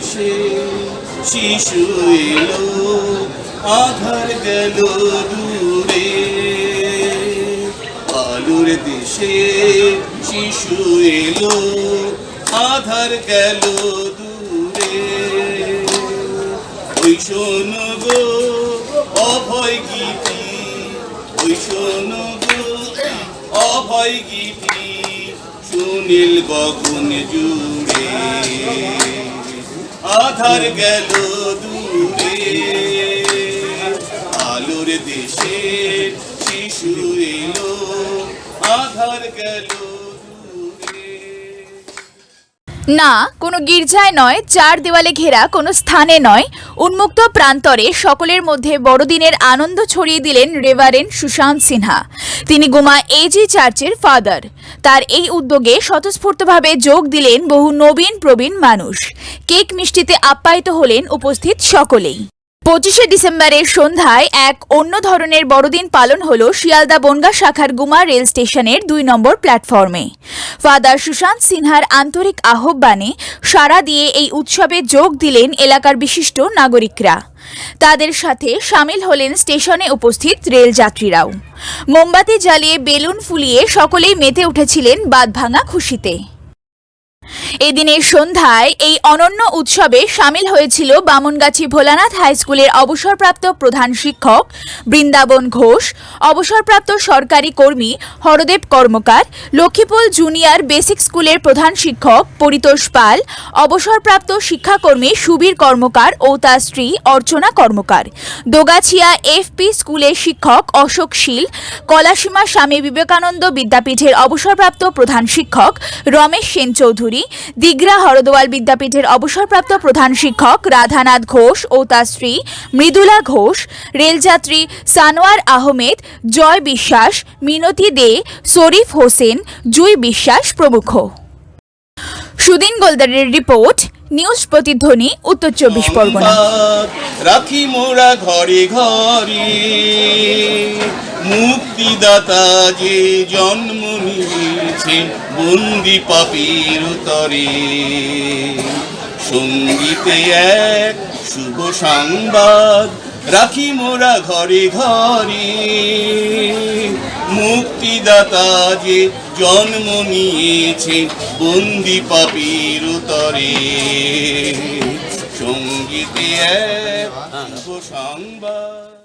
দেশে শিশু এলো আধার গেল দূরে আলোর দেশে শিশু এলো আধার গেল দূরে ওই শোনো গো অভয় গীতি ওই শোনো গো অভয় গীতি সুনীল গগন জুড়ে আধার গেল দূরে আলোর দেশে শিশু এলো আধার গেল না কোনো গির্জায় নয়, চার দেওয়ালে ঘেরা কোনো স্থানে নয়, উন্মুক্ত প্রান্তরে সকলের মধ্যে বড়দিনের আনন্দ ছড়িয়ে দিলেন রেভারেন্ড সুশান্ত সিনহা। তিনি গুমা এজি চার্চের ফাদার। তার এই উদ্যোগে স্বতঃস্ফূর্তভাবে যোগ দিলেন বহু নবীন প্রবীণ মানুষ। কেক মিষ্টিতে আপ্যায়িত হলেন উপস্থিত সকলেই। 25শে ডিসেম্বরের সন্ধ্যায় এক অন্য ধরনের বড়দিন পালন হলো শিয়ালদা বনগাঁ শাখার গুমা রেল স্টেশনের 2 নম্বর প্ল্যাটফর্মে। ফাদার সুশান্ত সিনহার আন্তরিক আহ্বানে সাড়া দিয়ে এই উৎসবে যোগ দিলেন এলাকার বিশিষ্ট নাগরিকরা। তাদের সাথে সামিল হলেন স্টেশনে উপস্থিত রেল যাত্রীরাও। মোমবাতি জ্বালিয়ে বেলুন ফুলিয়ে সকলেই মেতে উঠেছিলেন বাঁধভাঙা খুশিতে। এদিনের সন্ধ্যায় এই অনন্য উৎসবে সামিল হয়েছিল বামনগাছি ভোলানাথ হাই স্কুলের অবসরপ্রাপ্ত প্রধান শিক্ষক বৃন্দাবন ঘোষ, অবসরপ্রাপ্ত সরকারি কর্মী হরদেব কর্মকার, লক্ষ্মীপুল জুনিয়র বেসিক স্কুলের প্রধান শিক্ষক পরিতোষ পাল, অবসরপ্রাপ্ত শিক্ষাকর্মী সুবীর কর্মকার ও তার স্ত্রী অর্চনা কর্মকার, দোগাছিয়া এফপি স্কুলের শিক্ষক অশোক শীল, কলাসীমা স্বামী বিবেকানন্দ বিদ্যাপীঠের অবসরপ্রাপ্ত প্রধান শিক্ষক রমেশ সেন চৌধুরী, দিগরা হরদোয়াল বিদ্যাপীঠের অবসরপ্রাপ্ত প্রধান শিক্ষক রাধানাথ ঘোষ ও তার স্ত্রী মৃদুলা ঘোষ, রেলযাত্রী সানোয়ার আহমেদ, জয় বিশ্বাস, মিনতি দে, শরীফ হোসেন, জুই বিশ্বাস প্রমুখ। সুদিন গোলদারের রিপোর্ট, নিউজ প্রতিধ্বনি, উত্তর 24 পরগনা। রাখি মোরা ঘরে ঘরে মুক্তিদাতা যে জন্ম নিয়েছে বন্দি পাপীর তরে। সঙ্গীতে এক শুভ সংবাদ রাখি মোরা ঘরে ঘরে মুক্তিদাতা যে জন্ম নিয়েছে বন্দি পাপীর তরে। সঙ্গীতে এক শুভ সংবাদ।